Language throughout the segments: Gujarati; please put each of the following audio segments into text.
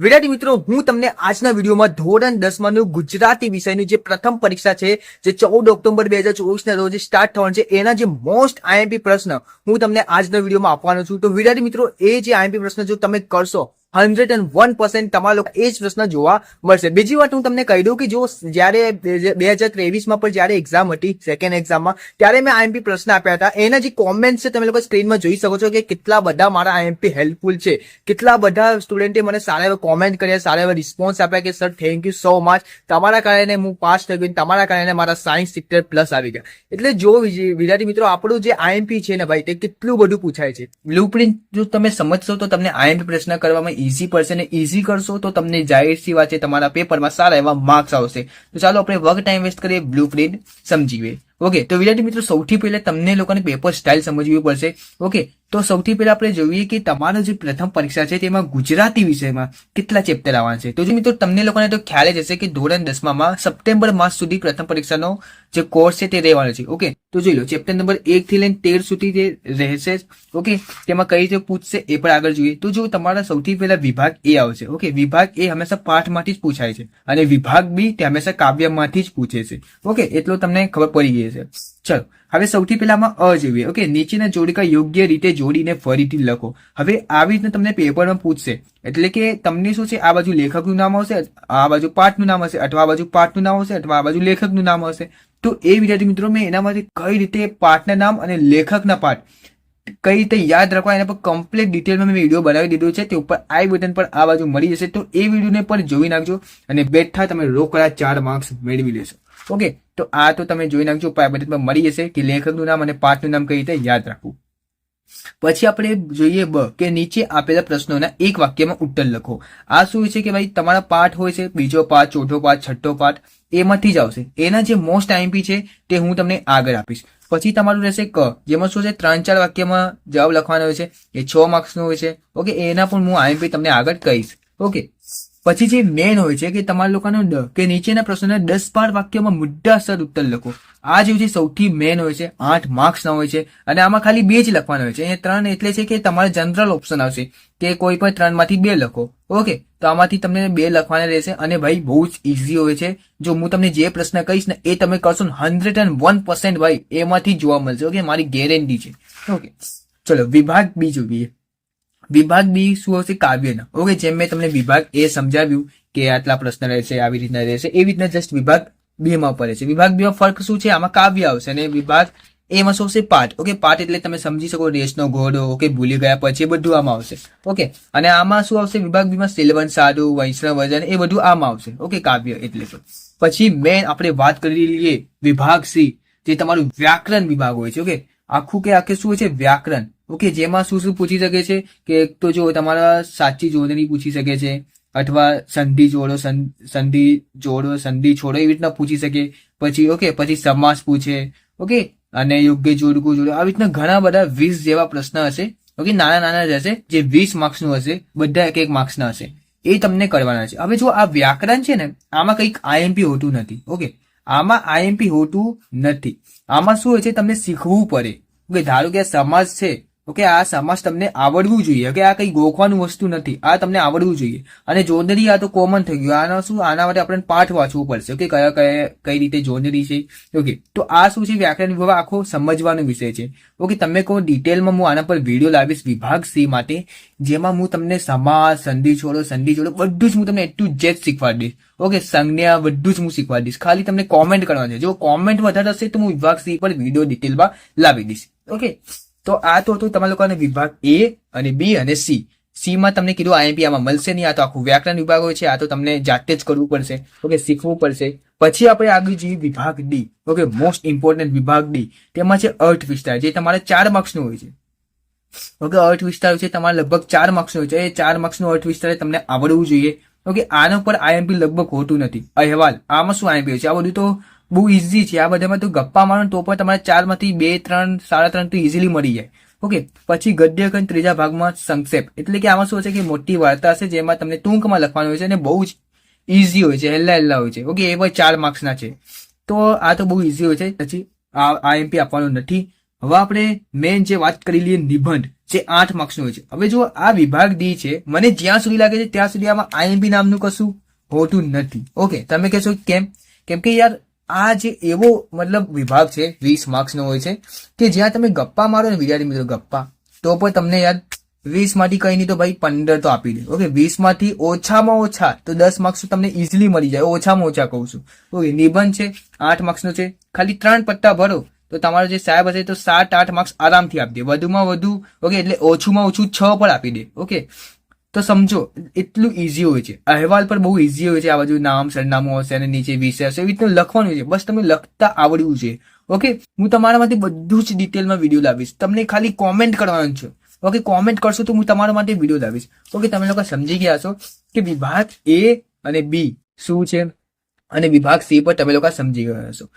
વિદ્યાર્થી મિત્રો, હું તમને આજના વિડીયોમાં ધોરણ 10 ગુજરાતી વિષયની જે પ્રથમ પરીક્ષા છે, જે 14 ઓક્ટોબર 2024 ના રોજ સ્ટાર્ટ થવાની છે, એના જે મોસ્ટ આઈએમપી પ્રશ્ન હું તમને આજના વિડીયોમાં આપવાનો છું. તો વિદ્યાર્થી મિત્રો, એ જે આઈએમપી પ્રશ્ન જો તમે કરશો 101% તમારા લોકો એ જ પ્રશ્ન જોવા મળશે. બીજી વાત હું તમને કહી દઉં કે જો જયારે 2023માં પણ જયારે એક્ઝામ હતી, સેકન્ડ એક્ઝામમાં, ત્યારે મેં આઈએમપી પ્રશ્ન આપ્યા હતા. એના જે કોમેન્ટ છે તમે લોકો સ્ક્રીનમાં જોઈ શકો છો કે કેટલા બધા મારા આઈએમપી હેલ્પફુલ છે. કેટલા બધા સ્ટુડન્ટે મને સારા એવા કોમેન્ટ કર્યા, સારા એવા રિસ્પોન્સ આપ્યા કે sir thank you so much, તમારા કારણે હું પાસ થઈ ગયો, તમારા કારણે મારા સાયન્સ 70+ આવી ગયા. એટલે જો વિદ્યાર્થી મિત્રો, આપણું જે આઈએમપી છે ને ભાઈ, તે કેટલું બધું પૂછાય છે. બ્લુપ્રિન્ટ જો તમે સમજશો તો તમને આઈએમપી પ્રશ્ન કરવામાં ઈઝી પડશે, ને ઈઝી કરશો તો તમને જાહેર સી વાત છે તમારા પેપરમાં સારા એવા માર્ક્સ આવશે. તો ચાલો આપણે વર્ક ટાઈમ વેસ્ટ કરીએ, બ્લુપ્રિન્ટ સમજીએ. ઓકે, તો વિદ્યાર્થી મિત્રો, સૌથી પહેલા તમને લોકોને પેપર સ્ટાઇલ સમજવી પડશે. ઓકે, તો સૌથી પહેલા આપણે જોઈએ કે તમારો જે પ્રથમ પરીક્ષા છે તેમાં ગુજરાતી વિષયમાં કેટલા ચેપ્ટર આવવાના છે. તો જો મિત્રો તમને લોકોને તો ખ્યાલ જ હશે કે ધોરણ 10માં સપ્ટેમ્બર માસ સુધી પ્રથમ પરીક્ષાનો જે કોર્સ છે તે રહેવાનો છે. ઓકે, તો જોઈ લો, ચેપ્ટર નંબર 1 થી લઈને 13 સુધી તે રહેશે. ઓકે, તેમાં કઈ રીતે પૂછશે એ પણ આગળ જોઈએ. તો જો તમારા સૌથી પહેલા વિભાગ એ આવશે. ઓકે, વિભાગ એ હંમેશા પાઠમાંથી જ પૂછાય છે, અને વિભાગ બી તે હંમેશા કાવ્યમાંથી જ પૂછે છે. ઓકે, એટલો તમને ખબર પડી ગઈ છે. ચલો, હવે સૌથી પહેલામાં અ જોઈએ. ઓકે, નીચેના જોડકા યોગ્ય રીતે જોડીને ફરીથી લખો. હવે આવી રીતે તમને પેપરમાં પૂછશે, એટલે કે તમને શું છે, આ બાજુ લેખકનું નામ આવશે, આ બાજુ પાઠનું નામ હશે, અથવા આ બાજુ પાઠનું નામ હશે, અથવા આ બાજુ લેખકનું નામ હશે. તો એ વિદ્યાર્થી મિત્રો, મેં એનામાંથી કઈ રીતે પાઠના નામ અને લેખકના પાઠ કઈ રીતે યાદ રાખવા એના પર કમ્પ્લીટ ડિટેલમાં મેં વિડીયો બનાવી દીધો છે. તે ઉપર આઈ બટન પર આ બાજુ મળી જશે, તો એ વિડીયોને પણ જોઈ નાખજો, અને બેઠા તમે રોકડા 4 માર્ક્સ મેળવી લેશો. ઓકે, તો આ તો તમે જોઈ નાખજો, આઈ બટન પર મળી જશે કે લેખકનું નામ અને પાઠનું નામ કઈ રીતે યાદ રાખવું. પછી આપણે જોઈએ બ, કે નીચે આપેલા પ્રશ્નોના એક વાક્યમાં ઉત્તર લખો. આ શું છે કે ભાઈ, તમારા પાઠ હોય છે, બીજો પાઠ, ચોથો પાઠ, છઠ્ઠો પાઠ, એમાંથી જ આવશે. એના જે મોસ્ટ આઈએમપી છે તે હું તમને આગળ આપીશ. પછી તમારું રહેશે ક, જેમાં શું છે, 3-4 વાક્યમાં જવાબ લખવાનો હોય છે, એ 6 માર્ક્સનો હોય છે. ઓકે, એના પણ હું આઈએમપી તમને આગળ કહીશ. ઓકે, પછી જે મેન હોય છે કે તમારા લોકોનો ડ, કે નીચેના પ્રશ્નોના 10-12 વાક્યમાં મુદ્દાસર ઉત્તર લખો. આ જે સૌથી મેન હોય છે, 8 માર્ક્સના હોય છે, અને આમાં ખાલી 2 જ લખવાના હોય છે. અહીંયા 3 એટલે છે કે તમારે જનરલ ઓપ્શન આવશે કે કોઈ પણ 3 માંથી 2 લખો. ઓકે, તો આમાંથી તમને 2 લખવાના રહેશે, અને ભાઈ બહુ જ ઈઝી હોય છે. જો હું તમને જે પ્રશ્ન કહીશ ને એ તમે કરશો ને 101% ભાઈ એમાંથી જોવા મળશે. ઓકે, મારી ગેરંટી છે. ઓકે, ચલો વિભાગ બી જોઈએ. વિભાગ બી શું હશે, કાવ્યના. ઓકે, જેમ મેં તમને વિભાગ એ સમજાવ્યું કે આટલા પ્રશ્ન રહેશે, આવી રીતના રહેશે, એવી રીતના જસ્ટ વિભાગ 2 માં પડે છે. વિભાગ 2 માં ફરક શું છે, આમાં કાવ્ય આવશે, અને વિભાગ એમાં શું હશે, પાઠ. ઓકે, પાઠ એટલે તમે સમજી શકો, રેસનો ઘોડો. ઓકે, ભૂલી ગયા પછી એ બધું આમાં આવશે. ઓકે, અને આમાં શું આવશે, વિભાગ 2 માં સેલવન સાધુ, વૈષ્ણવ વજન, એ બધું આમાં આવશે. ઓકે, કાવ્ય એટલે તો. પછી મેન આપણે વાત કરી લઈએ વિભાગ સી, જે તમારું વ્યાકરણ વિભાગ હોય છે. ઓકે, આખું કે આખે શું હોય છે, વ્યાકરણ. ઓકે, જેમાં શું શું પૂછી શકે છે કે એક તો જો તમારા સાચી જોડણી પૂછી શકે છે, અથવા સંધિ જોડો, સંધિ જોડો, સંધિ છોડો, એવી રીતના પૂછી શકે. પછી ઓકે, પછી સમાસ પૂછે. ઓકે, અને યોગ્ય જોડકું જોડો, આવી રીતના ઘણા બધા 20 જેવા પ્રશ્ન હશે. ઓકે, નાના નાના જ હશે, જે 20 માર્ક્સનું હશે, બધા 1-1 માર્ક્સના હશે. એ તમને કરવાના છે. હવે જો આ વ્યાકરણ છે ને, આમાં કંઈક આઈએમપી હોતું નથી. ઓકે, આમાં આઈએમપી હોતું નથી. આમાં શું હોય છે, તમને શીખવું પડે. ઓકે, ધારો કે સમાસ છે. ઓકે, આ સમાસ તમને આવડવું જોઈએ. ઓકે, આ કઈ ગોખવાનું વસ્તુ નથી, આ તમને આવડવું જોઈએ. અને જોડણી આ તો કોમન થઈ ગયું. આના શું, આના માટે આપણે પાઠ વાંચવું પડશે. ઓકે, કઈ રીતે જોડણી છે. ઓકે, તો આ શું છે, વ્યાકરણ વિભાગ આખો સમજવાનો વિષય છે. ઓકે, તમે કહો ડિટેલમાં હું આના પર વિડીયો લાવીશ વિભાગ સી માટે, જેમાં હું તમને સમાસ, સંધિ છોડો, બધું જ હું તમને એટલું જ શીખવાડીશ. ઓકે, સંજ્ઞા બધું જ હું શીખવાડીશ. ખાલી તમને કોમેન્ટ કરવાનું છે. જો કોમેન્ટ વધારે હશે તો હું વિભાગ સી પર વિડીયો ડિટેલમાં લાવી દઈશ. ઓકે, તો આ તો હતું તમારા લોકોને વિભાગ એ અને બી અને સી. સી માં તમને કીધું આઈએમપી આમાં મળશે નહીં. આ તો આખું વ્યાકરણ વિભાગ હોય છે, આ તો તમને જાતે જ કરવું પડશે. ઓકે, શીખવું પડશે. પછી આપણે આગળ જઈએ વિભાગ ડી. ઓકે, મોસ્ટ ઇમ્પોર્ટન્ટ વિભાગ ડી, તેમાં છે અર્થ વિસ્તાર, જે તમારે 4 માર્ક્સનું હોય છે. ઓકે, અર્થ વિસ્તાર છે તમારે લગભગ 4 માર્ક્સનું હોય છે. એ 4 માર્ક્સનું અર્થ વિસ્તાર તમને આવડવું જોઈએ. ઓકે, આના પર આઈએમપી લગભગ હોતું નથી. અહેવાલ, આમાં શું આઈએમપી હોય છે, આ બધું તો બહુ ઈઝી છે. આ બધામાં તો ગપ્પા મારો તો પણ તમારે 4 માંથી 2, 3, 3.5 તો ઈઝીલી મળી જાય. ઓકે, પછી ગદ્યખંડ 3જા ભાગમાં સંક્ષેપ, એટલે કે આમાં શું છે કે મોટી વાર્તા છે, જેમાં તમને ટૂંકમાં લખવાનું હોય છે, અને બહુ જ ઈઝી હોય છે, હેલ્લા હોય છે. ઓકે, એ પણ 4 માર્ક્સના છે. તો આ તો બહુ ઈઝી હોય છે. પછી આઈએમપી આપવાનું નથી. હવે આપણે મેન જે વાત કરી લઈએ નિબંધ, જે 8 માર્ક્સનો હોય છે. હવે જો આ વિભાગ ડી છે, મને જ્યાં સુધી લાગે છે ત્યાં સુધી આમાં આઈએમપી નામનું કશું હોતું નથી. ઓકે, તમે કહેશો કેમ? કેમ કે યાર આ જે એવો મતલબ વિભાગ છે 20 માર્ક્સનો હોય છે કે જ્યાં તમે ગપ્પા મારો ને વિદ્યાર્થી મિત્રો, ગપ્પા, તો પણ તમને યાર 20 માંથી કઈ નહીં તો ભાઈ 15 તો આપી દે. ઓકે, 20 માંથી ઓછામાં ઓછા તો 10 માર્ક્સ તમને ઇઝીલી મળી જાય, ઓછામાં ઓછા કહું છું. ઓકે, નિબંધ છે 8 માર્ક્સનો છે, ખાલી 3 પત્તા ભરો તો તમારો જે સાહેબ હશે તો 7-8 માર્ક્સ આરામથી આપી દે, વધુમાં વધુ. ઓકે, એટલે ઓછુંમાં ઓછું 6 પણ આપી દે. ઓકે, તો સમજો એટલું ઈઝી હોય છે. અહેવાલ પર બહુ ઈઝી હોય છે. આ બાજુ નામ સરનામું હશે અને નીચે વિષય હશે, એવી રીતે લખવાનું છે. બસ તમે લખતા આવડવું છે. ઓકે, હું તમારામાંથી બધું જ ડિટેલમાં વિડીયો લાવીશ, તમને ખાલી કોમેન્ટ કરવાનું છે. ઓકે, કોમેન્ટ કરશો તો હું તમારા માટે વિડીયો લાવીશ. ઓકે, તમે લોકો સમજી ગયા છો કે વિભાગ એ અને બી શું છે અને વિભાગ સી પર તમે લોકો સમજી ગયા છો.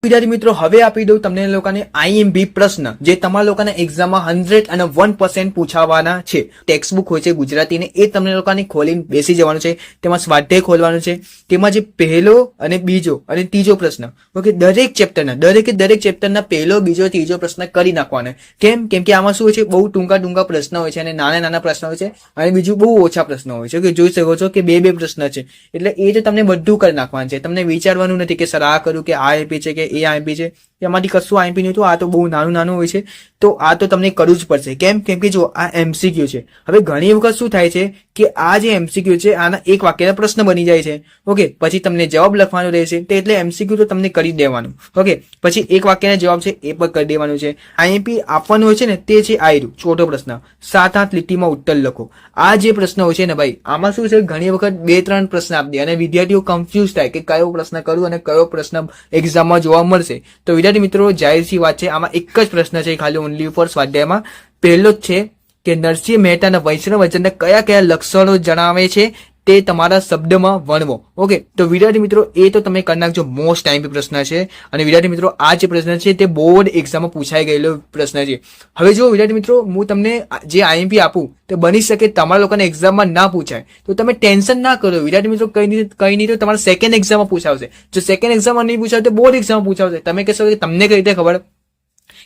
વિદ્યાર્થી મિત્રો, હવે આપી દઉં તમને લોકોને આઈએમપી પ્રશ્ન, જે તમારા લોકોના એક્ઝામમાં 101% પૂછાવાના છે. ટેક્સ્ટ બુક હોય છે ગુજરાતીને, એ તમને લોકોને ખોલીને બેસી જવાનું છે. તેમાં સ્વાધ્યાય ખોલવાનું છે. તેમાં જે પહેલો અને બીજો અને ત્રીજો પ્રશ્ન, ઓકે, દરેક ચેપ્ટરના પહેલો, બીજો, ત્રીજો પ્રશ્ન કરી નાખવાના. કેમ? કેમ કે આમાં શું હોય છે, બહુ ટૂંકા પ્રશ્ન હોય છે અને નાના પ્રશ્ન હોય છે, અને બીજું બહુ ઓછા પ્રશ્ન હોય છે. ઓકે, જોઈ શકો છો કે બે પ્રશ્ન છે, એટલે એ તો તમને બધું કરી નાખવાનું છે. તમને વિચારવાનું નથી કે સર આ કરું કે આ આઈપી છે કે એ આઈપી છે, એમાંથી કશું આઈપી નહીં. તો આ તો બહુ નાનું હોય છે, તો આ તો તમને કરવું જ પડશે. કેમ? કેમ કે જો આ એમસીક્યુ છે. હવે ઘણી વખત શું થાય છે કે આ જે એમસીક્યુ છે આના એક વાક્યના પ્રશ્ન બની જાય છે. ઓકે, પછી તમને જવાબ લખવાનો રહેશે, તો એટલે એમસીક્યુ તો તમને કરી દેવાનું. ઓકે, પછી એક વાક્યના જવાબ છે એ પણ કરી દેવાનું છે. આઈએમપી આપવાનું હોય છે ને, તે છે આયરું ચોથો પ્રશ્ન, 7-8 લીટીમાં ઉત્તર લખો. આ જે પ્રશ્ન હોય છે ને ભાઈ, આમાં શું છે, ઘણી વખત 2-3 પ્રશ્ન આપી દે અને વિદ્યાર્થીઓ કન્ફ્યુઝ થાય કે કયો પ્રશ્ન કરું અને કયો પ્રશ્ન એક્ઝામમાં જોવા મળશે. તો વિદ્યાર્થી મિત્રો, જાહેરસી વાત છે, આમાં એક જ પ્રશ્ન છે ખાલી ઓનલી ફોર સ્વાધ્યાયમાં. પહેલો જ છે કે નરસિંહ મહેતાના વૈષ્ણવ વચનના કયા લક્ષણો જણાવે છે તે તમારા શબ્દમાં વર્ણવો. ઓકે, તો વિદ્યાર્થી મિત્રો, એ તો તમે કરી નાખજો. મોસ્ટ આઈએમપી પ્રશ્ન છે અને વિદ્યાર્થી મિત્રો, આ જે પ્રશ્ન છે તે બોર્ડ એક્ઝામમાં પૂછાઈ ગયેલો પ્રશ્ન છે. હવે જો વિદ્યાર્થી મિત્રો, હું તમને જે આઈએમપી આપું તો બની શકે તમારા લોકોને એક્ઝામમાં ના પૂછાય, તો તમે ટેન્શન ના કરો વિદ્યાર્થી મિત્રો. કઈ નહીં તો તમારા સેકન્ડ એક્ઝામમાં પૂછાવશે. જો સેકન્ડ એક્ઝામમાં નહીં પૂછાવે તો બોર્ડ એક્ઝામમાં પૂછાવશે. તમે કહેશો કે તમને કઈ રીતે ખબર?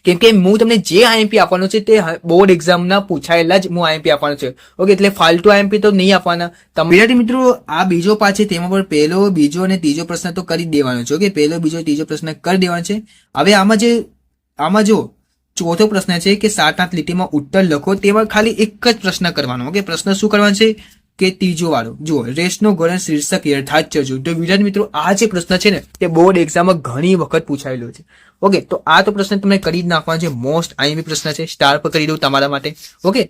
કેમ કે હું તમને જે આઈએમપી આપવાનું છે તે બોર્ડ એક્ઝામના પૂછાયેલા જ હું આઈએમપી આપવાનું છે. ઓકે, એટલે ફાલતુ આઈએમપી તો નહીં આપવાના. વિદ્યાર્થી મિત્રો, આ બીજો પાઠ છે, તેમાં પણ પહેલો, બીજો અને ત્રીજો પ્રશ્ન તો કરી દેવાનો છે. ઓકે, પહેલો, બીજો, ત્રીજો પ્રશ્ન કરી દેવાનો છે. હવે આમાં જો ચોથો પ્રશ્ન છે કે 7-8 લીટીમાં ઉત્તર લખો, તેમાં ખાલી એક જ પ્રશ્ન કરવાનો. ઓકે, પ્રશ્ન શું કરવાનો છે કે ત્રીજો વાળો, જુઓ, રેસનો ગોળણ શીર્ષક યથાર્થ ચર્ચો. તો વિદ્યાર્થી મિત્રો, આ જે પ્રશ્ન છે ને તે બોર્ડ એક્ઝામમાં ઘણી વખત પૂછાયેલો છે. ઓકે, તો આ તો પ્રશ્ન તમને કરી જ નાખવાનો છે. મોસ્ટ આઈએમપી પ્રશ્ન છે, સ્ટાર પર કરી દઉં તમારા માટે. ઓકે,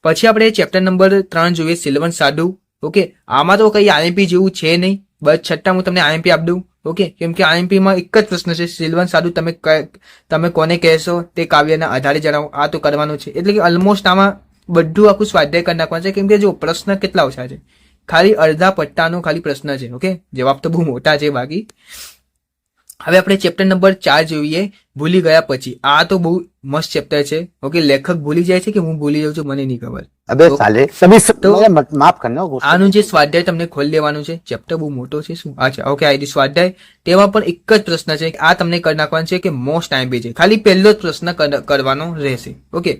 પછી આપણે ચેપ્ટર નંબર 3 જોઈએ, સિલવન સાધુ. ઓકે, આમાં તો કઈ આઈએમપી જેવું છે નહીં, બસ છતાં હું તમને આઈએમપી આપી દઉં. ઓકે, કેમ કે આઈએમપી માં એક જ પ્રશ્ન છે, સિલવન સાધુ તમે કોને કહેશો તે કાવ્યના આધારે જણાવો. આ તો કરવાનું છે, એટલે કે ઓલમોસ્ટ આમાં બધું આખું સ્વાધ્યાય કરી નાખવાનું છે. કેમ કે જો પ્રશ્ન કેટલા ઓછા છે, ખાલી અડધા પટ્ટાનો ખાલી પ્રશ્ન છે. ઓકે, જવાબ તો બહુ મોટા છે બાકી. હવે આપણે ચેપ્ટર નંબર 4 જોઈએ, ભૂલી ગયા પછી. આ તો બહુ મસ્ત ચેપ્ટર છે. ઓકે, લેખક ભૂલી જાય છે કે હું ભૂલી જાઉં છું મને નહીં ખબર. અબે સાલે સभी માફ करना. આનું જે સ્વાધ્યાય તમને ખોલી લેવાનું છે. ચેપ્ટર બહુ મોટો છે શું? અચ્છા, ઓકે, આ સ્વાધ્યાય, તેમાં પણ એક જ પ્રશ્ન છે. આ તમને કરી નાખવાનું છે કે મોસ્ટ આઈએમપી છે, ખાલી પહેલો જ પ્રશ્ન કરવાનો રહેશે. ઓકે,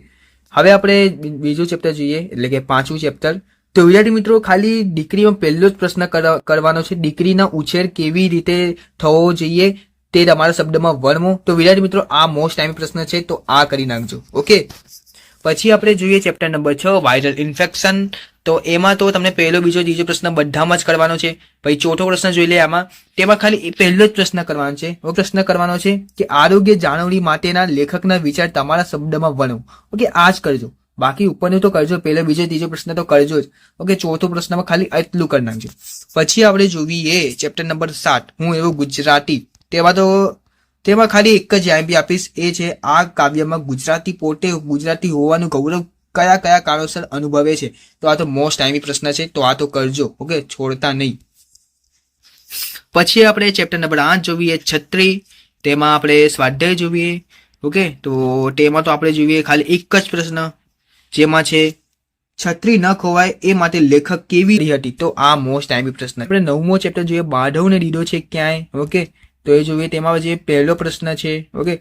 હવે આપણે બીજું ચેપ્ટર જોઈએ, એટલે કે 5મું ચેપ્ટર. તો વિદ્યાર્થી મિત્રો, ખાલી દીકરીમાં પહેલો જ પ્રશ્ન કરવાનો છે. દીકરીના ઉછેર કેવી રીતે થવો જોઈએ તે તમારા શબ્દમાં વર્ણવો. તો વિદ્યાર્થી મિત્રો, આ મોસ્ટ આઈએમપી પ્રશ્ન છે, તો આ કરી નાખજો. ઓકે, પછી આપણે જોઈએ ચેપ્ટર નંબર 6, વાયરલ ઇન્ફેક્શન. તો એમાં તો તમને પહેલો, બીજો, ત્રીજો પ્રશ્ન બધામાં જ કરવાનો છે. પછી ચોથો પ્રશ્ન જોઈ લે. આમાં તેમાં ખાલી પહેલો જ પ્રશ્ન કરવાનો છે. પ્રશ્ન કરવાનો છે કે આરોગ્ય જાળવણી માટેના લેખકના વિચાર તમારા શબ્દમાં વર્ણવો. ઓકે, આ જ કરજો, બાકી ઉપરનું તો કરજો. પહેલો, બીજો, ત્રીજો પ્રશ્ન તો કરજો જ. ઓકે, ચોથો પ્રશ્નમાં ખાલી એટલું કરી નાખજો. પછી આપણે જોઈએ ચેપ્ટર નંબર 7, હું એવું ગુજરાતી. તેમાં ખાલી એક જ આઈએમપી આપીશ, એ છે આ કાવ્યમાં ગુજરાતી પોતે ગુજરાતી હોવાનું ગૌરવ કયા કારણોસર અનુભવે છે. તો આ તો મોસ્ટ આઈએમપી પ્રશ્ન છે, તો આ તો કરજો. ઓકે, છોડતા નહીં. પછી આપણે ચેપ્ટર નંબર 8 જોઈએ, છત્રી. તેમાં આપણે સ્વાધ્યાય જોઈએ. ઓકે, તો તેમાં તો આપણે જોઈએ ખાલી એક જ પ્રશ્ન, જેમાં છે છત્રી ન ખોવાય એ માટે લેખક કેવી રહી હતી. તો આ મોસ્ટ આઈએમપી પ્રશ્ન. આપણે 9મો ચેપ્ટર જોઈએ, બાઢવને દીધો છે ક્યાંય. ઓકે, તો એ જોઈએ. તેમાં જે પહેલો પ્રશ્ન છે. ઓકે,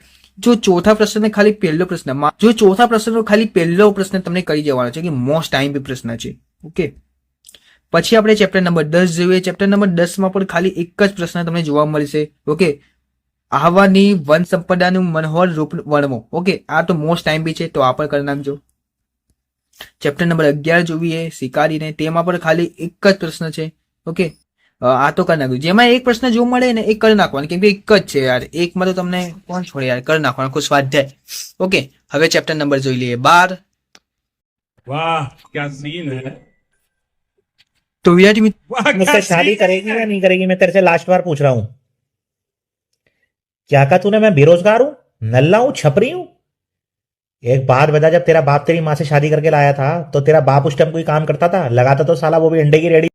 જો ચોથા પ્રશ્ન ખાલી પહેલો પ્રશ્ન જો ચોથા પ્રશ્નનો ખાલી પહેલો પ્રશ્ન તમને કરી જવાનો છે કે મોસ્ટ આઈએમપી પ્રશ્ન છે. ઓકે, પછી આપણે ચેપ્ટર નંબર 10 જોઈએ. ચેપ્ટર નંબર 10 માં પણ ખાલી એક જ પ્રશ્ન તમને જોવા મળશે. ઓકે, આહવાની વન સંપદાનું મનોહર રૂપ વર્ણવો. ઓકે, આ તો મોસ્ટ આઈએમપી છે, તો આ પણ કરી નાખજો. ચેપ્ટર નંબર 11 જોઈએ શિકારીને, તેમાં પણ ખાલી એક જ પ્રશ્ન છે. ઓકે, આ તો કરી નાખ્યું. જેમાં એક પ્રશ્ન જો મળે ને એ કરી નાખવાનું, કેમ કે એક જ છે યાર, એકમાં તો તમને કોણ છોડે યાર, કરી નાખવાનું આખું સ્વાધ્યાય. ઓકે, હવે ચેપ્ટર નંબર જોઈ લઈએ 12. वाह क्या सीन है તો વિદ્યાર્થી મિત્રો वाह मुझसे क्या शादी सीन करेगी या नहीं करेगी? मैं तेरे से लास्ट बार पूछ रहा हूं. क्या कहा तूने? मैं बेरोजगार हूं, नल्ला हूं, छपरी हूं? एक बात बता, जब तेरा बाप तेरी माँ से शादी करके लाया था तो तेरा बाप उस टाइम कोई काम करता था? लगाता तो साला वो भी अंडे की रेडी.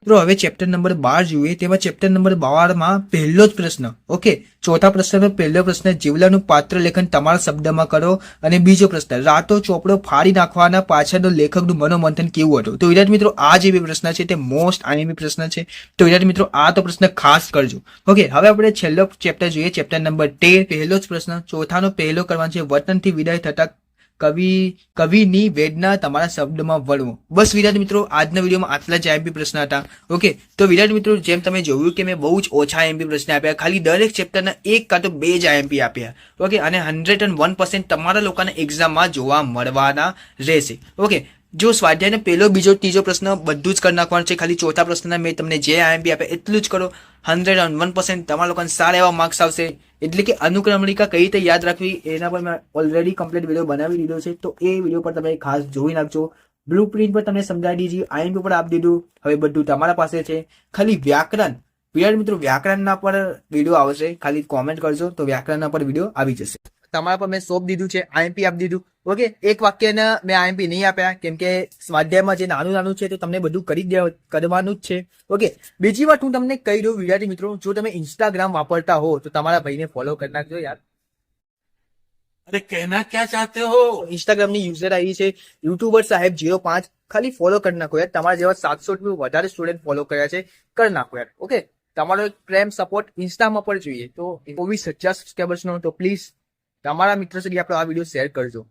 મિત્રો હવે ચેપ્ટર નંબર 12 જોઈએ. તેમાં ચેપ્ટર નંબર 12 માં પહેલો જ પ્રશ્ન. ઓકે, ચોથા પ્રશ્નનો પહેલો પ્રશ્ન, જીવલાનું પાત્ર લેખન તમારા શબ્દમાં કરો. અને બીજો પ્રશ્ન, રાતો ચોપડો ફાડી નાખવાના પાછળનો લેખકનું મનોમંથન કેવું હતું? તો વિદ્યાર્થી મિત્રો આ જે બે પ્રશ્ન છે તે મોસ્ટ આઈએમપી પ્રશ્ન છે, તો વિદ્યાર્થી મિત્રો આ તો પ્રશ્ન ખાસ કરજો. ઓકે, હવે આપણે છેલ્લો ચેપ્ટર જોઈએ. ચેપ્ટર નંબર 13, પહેલો જ પ્રશ્ન, ચોથાનો પહેલો કરવાનો છે, વતનથી વિદાય થતા કવિની વેદના તમારા શબ્દમાં વળવો. બસ વિદ્યાર્થી મિત્રો આજના વિડીયોમાં આટલા જ આઈએમપી પ્રશ્ન હતા. ઓકે, તો વિદ્યાર્થી મિત્રો જેમ તમે જોયું કે મેં બહુ જ ઓછા આઈએમપી પ્રશ્ન આપ્યા, ખાલી દરેક ચેપ્ટરના એક કાં તો બે જ આઈએમપી આપ્યા. ઓકે, અને 101% તમારા લોકોના એક્ઝામમાં જોવા મળવાના રહેશે. ઓકે, જો સ્વાધ્યાયનો પહેલો બીજો ત્રીજો પ્રશ્ન બધું જ કરી નાખવાનું છે. ખાલી ચોથા પ્રશ્નના મેં તમને જે આઈએમપી આપ્યા એટલું જ કરો. 101% તમારા લોકોને સારા એવા માર્ક્સ આવશે. એટલે કે અનુક્રમણિકા કઈ રીતે યાદ રાખવી એના પર મેં ઓલરેડી કમ્પ્લીટ વિડીયો બનાવી દીધો છે, તો એ વિડીયો પર તમે ખાસ જોઈ નાખજો. બ્લુ પ્રિન્ટ પર તમને સમજાવી દીધી, આઈએમપી પર આપી દીધું. હવે બધું તમારા પાસે છે. ખાલી વ્યાકરણ, વિદ્યાર્થી મિત્રો વ્યાકરણના પર વિડીયો આવશે, ખાલી કોમેન્ટ કરજો તો વ્યાકરણના પર વિડીયો આવી જશે. તમારા પર મેં સોંપ દીધું છે, આઈએમપી આપી દીધું. ઓકે, એક વાક્યના મેં આઈએમપી નહીં આપ્યા, કેમ કે સ્વાધ્યાયમાં જે નાનું નાનું છે તો તમને બધું કરવાનું જ છે. ઓકે, બીજી વાત હું તમને કહી દઉં વિદ્યાર્થી મિત્રો, જો તમે ઇન્સ્ટાગ્રામ વાપરતા હો તો તમારા ભાઈને ફોલો કરી નાખજો યાર. अरे कहना क्या चाहते हो ઇન્સ્ટાગ્રામની યુઝર આવી છે યુટ્યુબર સાહેબ 05, ખાલી ફોલો કરી નાખો યાર. તમારા જેવા 700 થી વધારે સ્ટુડન્ટ ફોલો કર્યા છે, કરી નાખો યાર. ઓકે, તમારો એક પ્રેમ સપોર્ટ ઇન્સ્ટામાં પણ જોઈએ. તો 24,000 સબસ્ક્રાઇબર્સ નો, તો પ્લીઝ તમારા મિત્રો સુધી આપણે આ વિડીયો શેર કરજો.